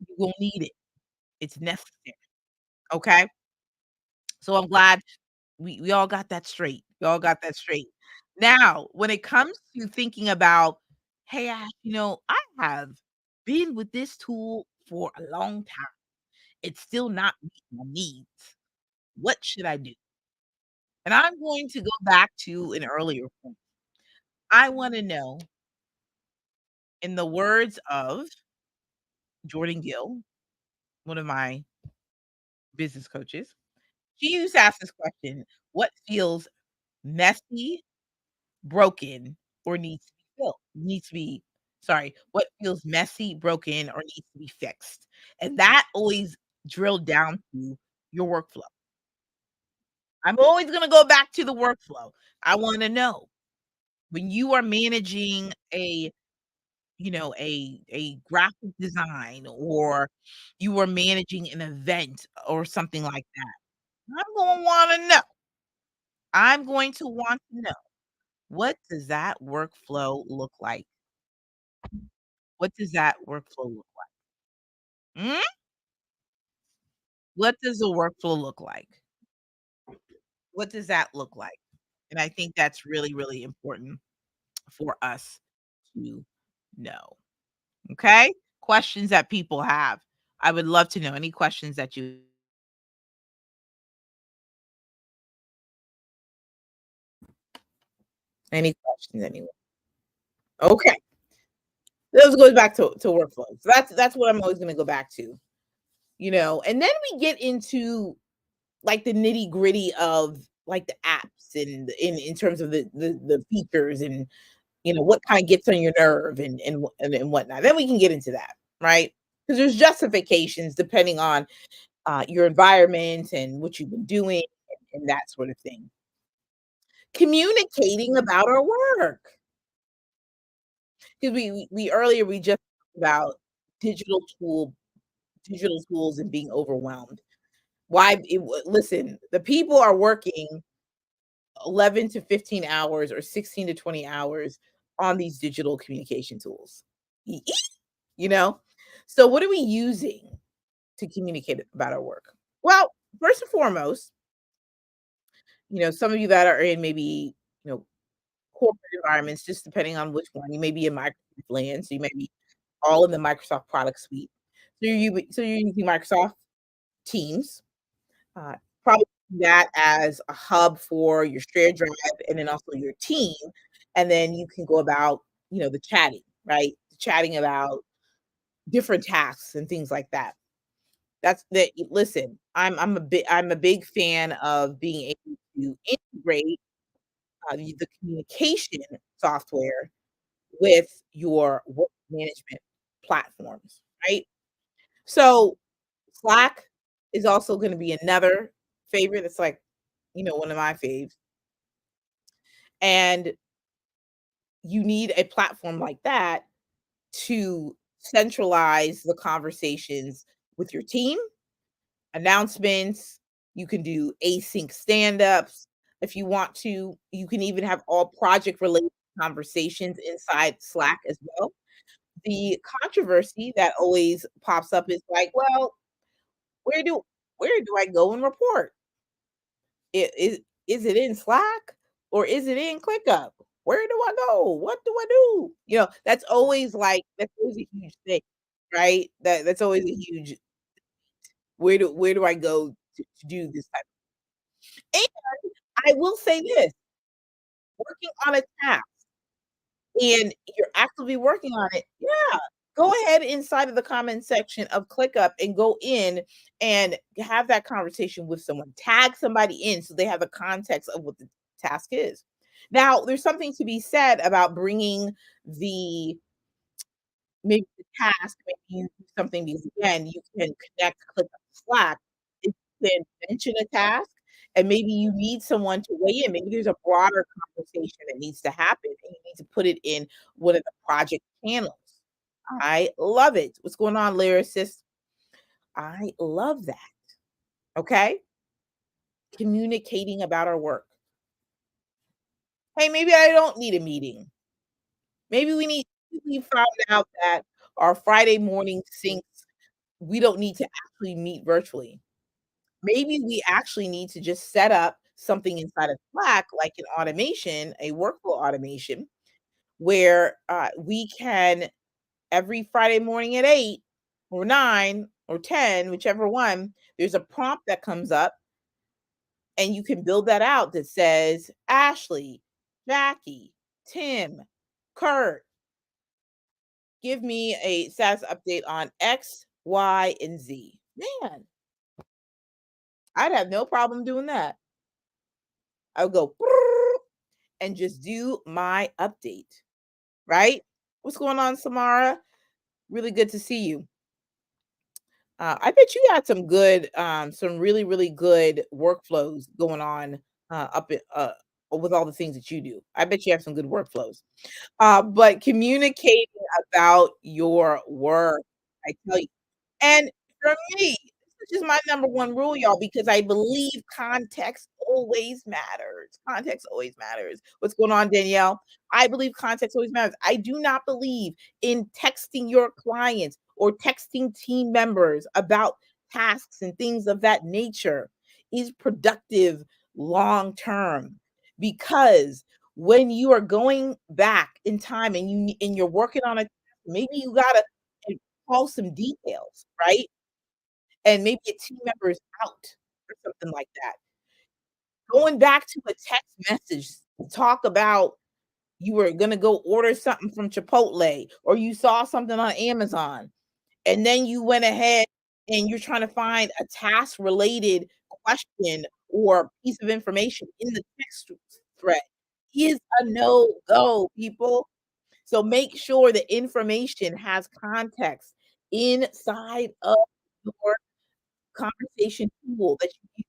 you will need it. It's necessary, okay? So I'm glad we all got that straight. We all got that straight. Now, when it comes to thinking about, "Hey, Ash, I have been with this tool for a long time. It's still not meeting my needs. What should I do?" And I'm going to go back to an earlier point. I wanna know, in the words of Jordan Gill, one of my business coaches, she used to ask this question, "What feels messy, broken, or needs to be sorry, what feels messy, broken, or needs to be fixed?" And that always drilled down to your workflow. I'm always gonna go back to the workflow. I wanna know, when you are managing a graphic design, or you are managing an event or something like that, I'm going to want to know, what does that workflow look like? What does that workflow look like? What does a workflow look like? What does that look like? And I think that's really, really important for us to know. Okay? Questions that people have. I would love to know any questions that you any questions anyway. Okay. This goes back to workflows. That's what I'm always gonna go back to, and then we get into like the nitty-gritty of like the apps and in terms of the features and what kind of gets on your nerve and whatnot. Then we can get into that, right? Because there's justifications depending on your environment and what you've been doing and that sort of thing. Communicating about our work. Because we earlier we just talked about digital tool digital tools and being overwhelmed. Listen, the people are working 11 to 15 hours or 16 to 20 hours on these digital communication tools. E- e- You know? So what are we using to communicate about our work? Well, first and foremost, some of you that are in maybe, you know, corporate environments, just depending on which one, you may be in Microsoft land, so you may be all in the Microsoft product suite. So you're using Microsoft Teams, uh, probably that as a hub for your shared drive and then also your team, and then you can go about, the chatting, right? Chatting about different tasks and things like that. That's that listen, I'm a big fan of being able to integrate, the communication software with your work management platforms, right? So, Slack is also gonna be another favorite. It's like, one of my faves, and you need a platform like that to centralize the conversations with your team, announcements, you can do async stand-ups if you want to. You can even have all project-related conversations inside Slack as well. The controversy that always pops up is like, well, where do where do I go and report? Is it in Slack or is it in ClickUp? Where do I go? What do I do? That's always a huge thing, right? That's always a huge where do I go to do this type and I will say this, working on a task and you're actively working on it, yeah, go ahead inside of the comment section of ClickUp and go in and have that conversation with someone. Tag somebody in so they have the context of what the task is. Now, there's something to be said about bringing the maybe the task, maybe you do something because again, you can connect ClickUp to Slack. If you can mention a task and maybe you need someone to weigh in. Maybe there's a broader conversation that needs to happen and you need to put it in one of the project channels. I love it. What's going on, lyricist? I love that. Okay. Communicating about our work. Hey, maybe I don't need a meeting. Maybe we found out that our Friday morning syncs, we don't need to actually meet virtually. Maybe we actually need to just set up something inside of Slack, like an automation, a workflow automation, where we can every Friday morning at 8 or 9 or 10, whichever one, there's a prompt that comes up and you can build that out that says, Ashley, Jackie, Tim, Kurt, give me a status update on X, Y, and Z. Man, I'd have no problem doing that. I would go and just do my update, right? What's going on, Samara? Really good to see you. I bet you got some really, really good workflows going on with all the things that you do. I bet you have some good workflows. But communicating about your work, I tell you, and for me, this Which is my number one rule, y'all, because I believe context always matters. Context always matters. What's going on, Danielle? I believe context always matters. I do not believe in texting your clients or texting team members about tasks and things of that nature is productive long term, because when you are going back in time and you're working on a, maybe you gotta call some details, right? And maybe a team member is out or something like that. Going back to a text message to talk about you were gonna go order something from Chipotle or you saw something on Amazon, and then you went ahead and you're trying to find a task related question or piece of information in the text thread is a no-go, people. So make sure the information has context inside of your conversation tool that you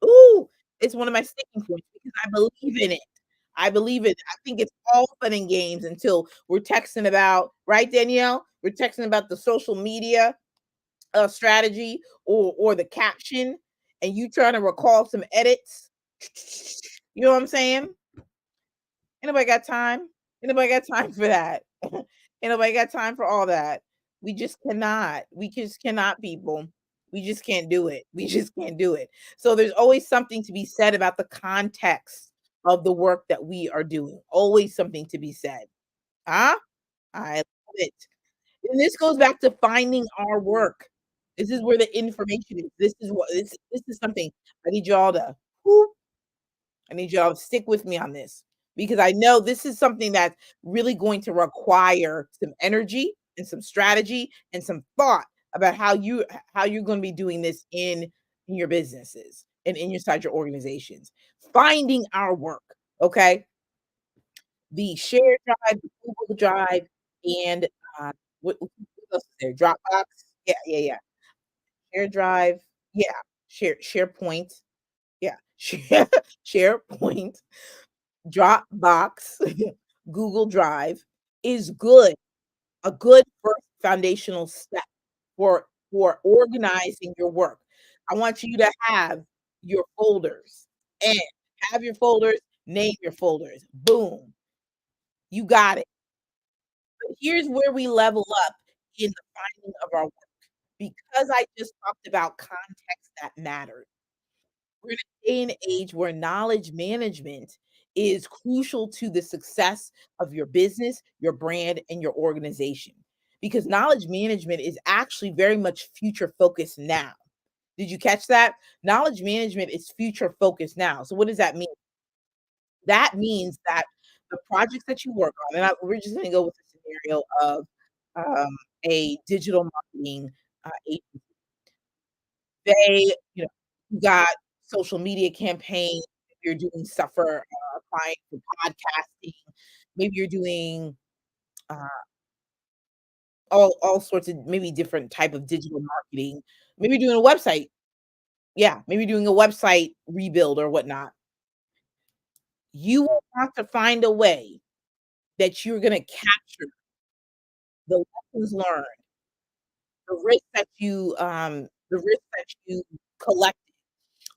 use. Ooh, it's one of my sticking points because I believe in it. I believe it. I think it's all fun and games until we're texting about, right, Danielle? We're texting about the social media strategy or the caption, and you trying to recall some edits. You know what I'm saying? Anybody got time? Anybody got time for that? Anybody got time for all that? We just cannot. We just cannot, people. We just can't do it. We just can't do it. So there's always something to be said about the context of the work that we are doing. Always something to be said. Huh? I love it. And this goes back to finding our work. This is where the information is. This is something I need y'all to whoo, I need y'all to stick with me on this because I know this is something that's really going to require some energy and some strategy and some thought about how you're going to be doing this in your businesses and inside your organizations. Finding our work, okay? The shared drive, the Google Drive, and what else is there? Dropbox. Yeah, yeah, yeah. Share drive. Yeah. SharePoint. Yeah. SharePoint. Dropbox, Google Drive is good, a good first foundational step for organizing your work. I want you to have your folders and have your folders, name your folders. Boom, you got it. But here's where we level up in the finding of our work. Because I just talked about context that matters. We're in a day and age where knowledge management is crucial to the success of your business, your brand, and your organization. Because knowledge management is actually very much future focused now. Did you catch that? Knowledge management is future focused now. So, what does that mean? That means that the projects that you work on, and we're just going to go with the scenario of a digital marketing agency. They, you got social media campaigns, if you're doing stuff for applying for podcasting, maybe you're doing uh, all sorts of maybe different type of digital marketing. Maybe you're doing a website. Yeah, maybe doing a website rebuild or whatnot. You will have to find a way that you're gonna capture the lessons learned, the risk that you collect.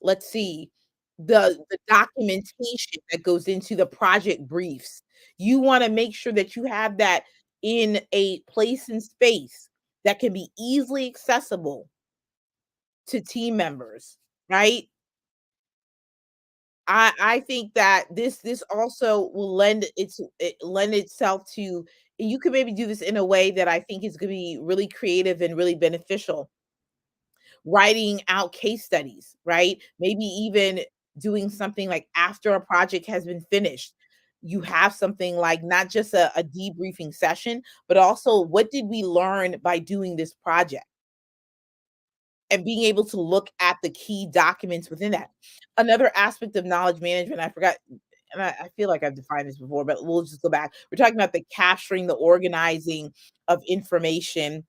Let's see, the documentation that goes into the project briefs. You wanna make sure that you have that in a place and space that can be easily accessible to team members, right? I think that this also will lend itself to, you could maybe do this in a way that I think is gonna be really creative and really beneficial. Writing out case studies, right? Maybe even doing something like after a project has been finished, you have something like not just a debriefing session, but also what did we learn by doing this project? And being able to look at the key documents within that. Another aspect of knowledge management, I forgot, and I feel like I've defined this before, but we'll just go back. We're talking about the capturing, the organizing of information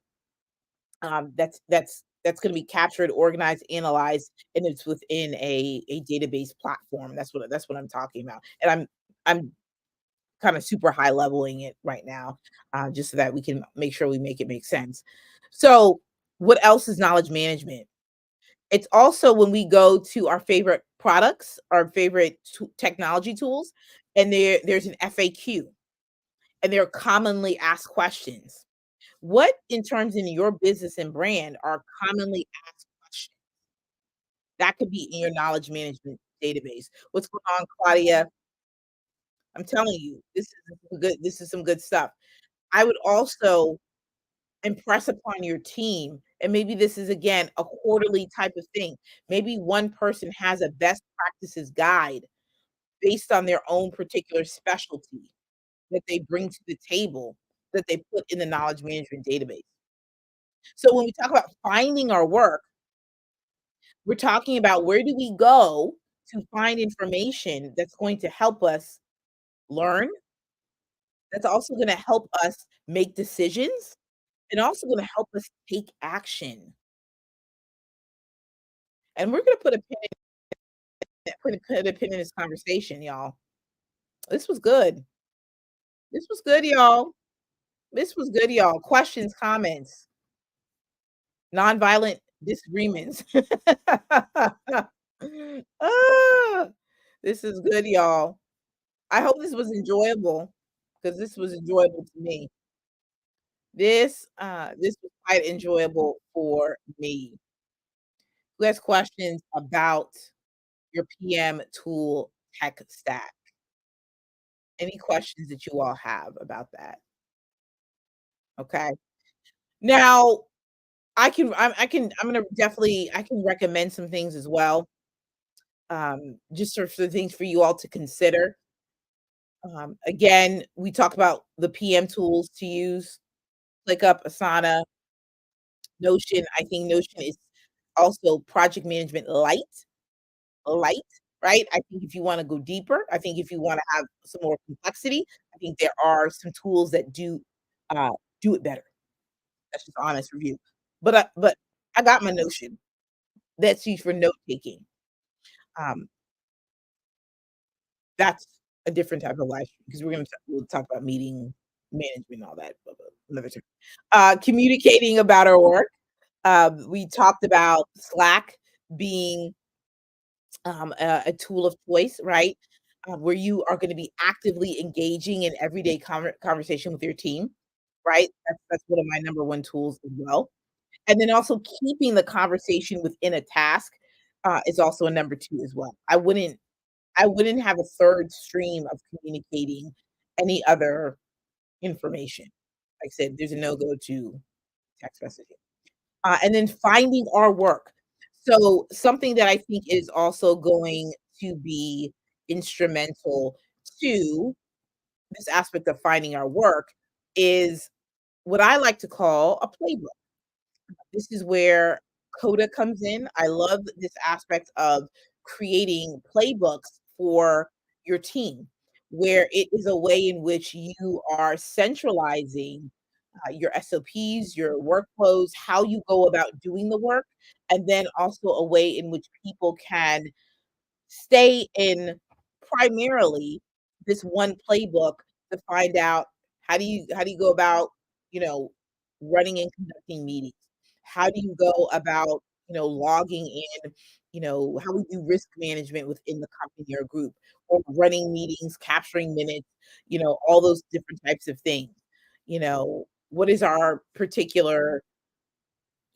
that's going to be captured, organized, analyzed, and it's within a database platform. That's what I'm talking about. And I'm kind of super high leveling it right now, just so that we can make sure we make it make sense. So, what else is knowledge management? It's also when we go to our favorite products, our favorite technology tools, and there's an FAQ, and they're commonly asked questions. What in terms in your business and brand are commonly asked questions? That could be in your knowledge management database. What's going on, Claudia? I'm telling you, this is some good stuff. I would also impress upon your team, and maybe this is again a quarterly type of thing. Maybe one person has a best practices guide based on their own particular specialty that they bring to the table that they put in the knowledge management database. So when we talk about finding our work, we're talking about where do we go to find information that's going to help us learn, that's also going to help us make decisions, and also going to help us take action. And we're going to put a pin in this conversation, y'all. This was good. This was good, y'all. This was good, y'all. Questions, comments, nonviolent disagreements. Ah, this is good, y'all. I hope this was enjoyable because this was enjoyable to me. This was quite enjoyable for me. Who has questions about your PM tool tech stack? Any questions that you all have about that? Okay. Now, I'm gonna definitely I can recommend some things as well, just sort of the things for you all to consider. Again, we talk about the PM tools to use, ClickUp, Asana, Notion. I think Notion is also project management light, right? I think if you wanna go deeper, I think if you wanna have some more complexity, I think there are some tools that uh, do it better. That's just honest review. But I got my Notion. That's used for note taking. Um, that's a different type of life because we'll talk about meeting management and all that, another time. Communicating about our work. We talked about Slack being a tool of choice, right? Where you are going to be actively engaging in everyday conversation with your team, right? That's one of my number one tools as well. And then also keeping the conversation within a task is also a number two as well. I wouldn't have a third stream of communicating any other information. Like I said, there's a no go to text messaging. And then finding our work. So something that I think is also going to be instrumental to this aspect of finding our work is what I like to call a playbook. This is where Coda comes in. I love this aspect of creating playbooks for your team, where it is a way in which you are centralizing your SOPs, your workflows, how you go about doing the work, and then also a way in which people can stay in primarily this one playbook to find out how do you go about, you know, running and conducting meetings? How do you go about, logging in, how we do risk management within the company or group, or running meetings, capturing minutes, all those different types of things. What is our particular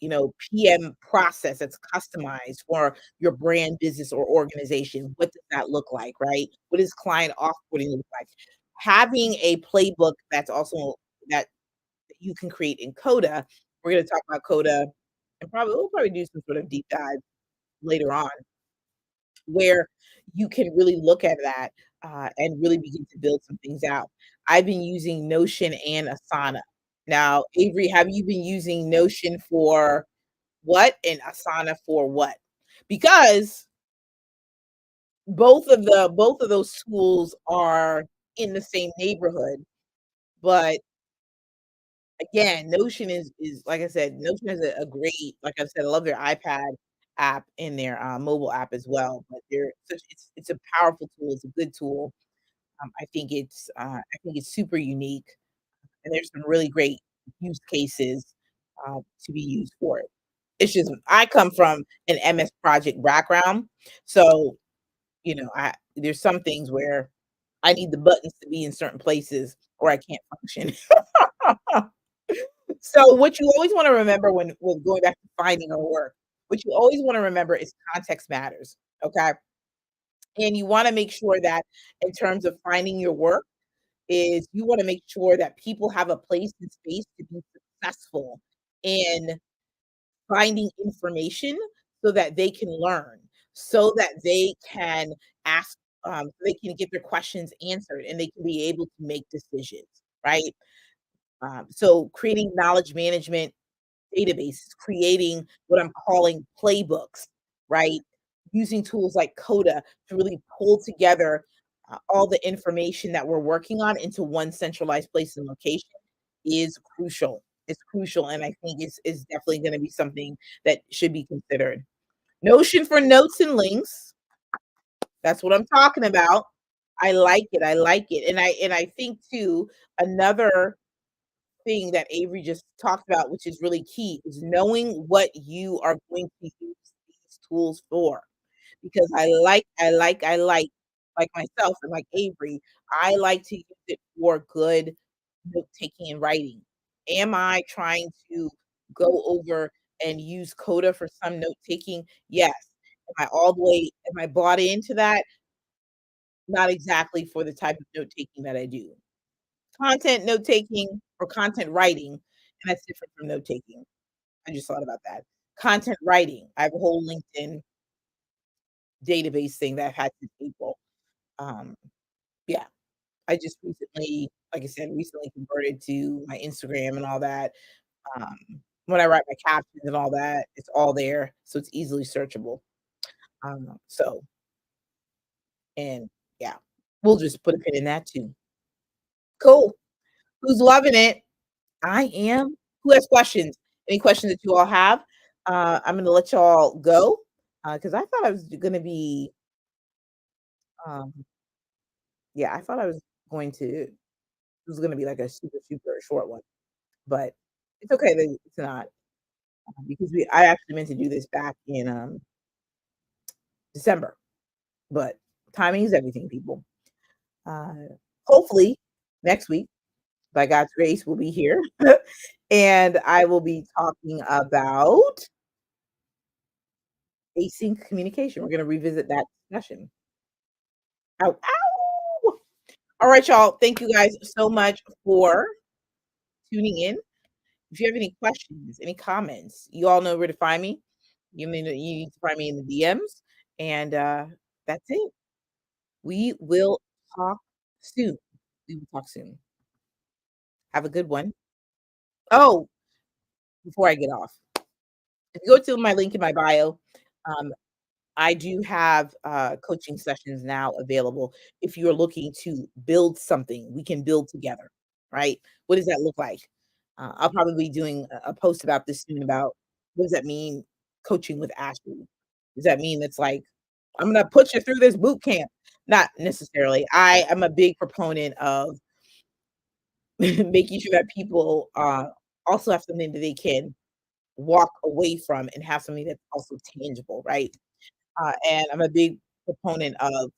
PM process that's customized for your brand, business, or organization? What does that look like, right? What does client offboarding look like? Having a playbook that's also that you can create in Coda. We're going to talk about Coda, and we'll probably do some sort of deep dive later on, where you can really look at that and really begin to build some things out. I've been using Notion and Asana. Now, Avery, have you been using Notion for what and Asana for what? Because both of those tools are in the same neighborhood, but again, Notion is like I said, Notion is a great, like I said, I love their iPad app and their mobile app as well. But it's a powerful tool. It's a good tool. I think it's super unique, and there's some really great use cases to be used for it. It's just I come from an MS project background, so, I there's some things where I need the buttons to be in certain places or I can't function. So, what you always wanna remember when going back to finding our work, what you always wanna remember is context matters, okay? And you wanna make sure that in terms of finding your work is you wanna make sure that people have a place and space to be successful in finding information so that they can learn, so that they can ask, they can get their questions answered, and they can be able to make decisions, right? So creating knowledge management databases, creating what I'm calling playbooks, right? Using tools like Coda to really pull together all the information that we're working on into one centralized place and location is crucial. It's crucial, and I think it's definitely going to be something that should be considered. Notion for notes and links. That's what I'm talking about. I like it. I like it, and I think too another thing that Avery just talked about, which is really key, is knowing what you are going to use these tools for. Because like myself and like Avery, I like to use it for good note taking and writing. Am I trying to go over and use Coda for some note taking? Yes. Am I bought into that? Not exactly for the type of note taking that I do. Content note taking or content writing, and that's different from note taking. I just thought about that. Content writing, I have a whole LinkedIn database thing that I've had since April. Um, yeah, I just recently, like I said, recently converted to my Instagram and all that. Um, when I write my captions and all that, it's all there, so it's easily searchable. So and yeah, we'll just put a pin in that too. Cool. Who's loving it? I am. Who has questions? Any questions that you all have? I'm gonna let y'all go, because I thought I was gonna be, um yeah, I thought I was going to it was gonna be like a super, super short one, but it's okay that it's not, because I actually meant to do this back in, December, but timing is everything, people. Uh, Hopefully, next week, by God's grace, we'll be here, and I will be talking about async communication. We're gonna revisit that discussion. Ow, ow! Alright, y'all. Thank you guys so much for tuning in. If you have any questions, any comments, you all know where to find me. You need to find me in the DMs, and, that's it. We will talk soon. We will talk soon. Have a good one. Oh, before I get off, if you go to my link in my bio, um, I do have, coaching sessions now available. If you're looking to build something, we can build together, right? What does that look like? I'll probably be doing a post about this soon about what does that mean, coaching with Ashley? Does that mean it's like, I'm gonna put you through this boot camp? Not necessarily. I am a big proponent of making sure that people, also have something that they can walk away from and have something that's also tangible, right? And I'm a big proponent of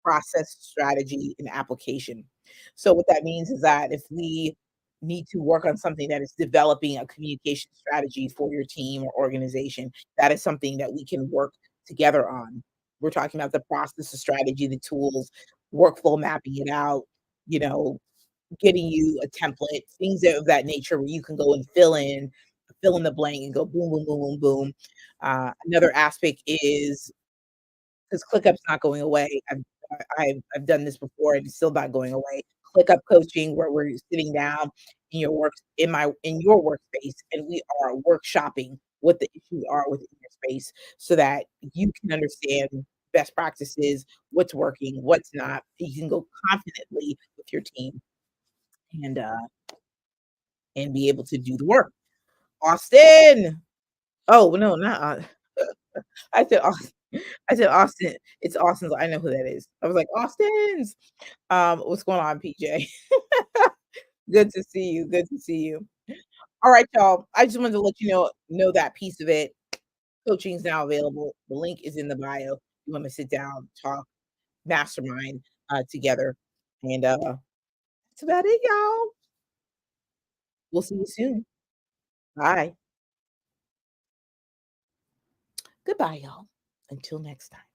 process, strategy, and application. So what that means is that if we need to work on something that is developing a communication strategy for your team or organization, that is something that we can work together on. We're talking about the process, the strategy, the tools, workflow mapping it out, you know, getting you a template, things of that nature where you can go and fill in the blank and go boom, boom, boom, boom, boom. Another aspect is because ClickUp's not going away. I've done this before and it's still not going away. ClickUp coaching where we're sitting down in your workspace and we are workshopping what the issues are within your space so that you can understand best practices, what's working, what's not. You can go confidently with your team and and be able to do the work. Austin. Oh no, not I said Austin. I said Austin. It's Austin's. I know who that is. I was like, Austin's. What's going on, PJ? Good to see you. Good to see you. All right, y'all. I just wanted to let you know that piece of it. Coaching is now available. The link is in the bio. You want to sit down, talk, mastermind together. And that's about it, y'all. We'll see you soon. Bye. Goodbye, y'all. Until next time.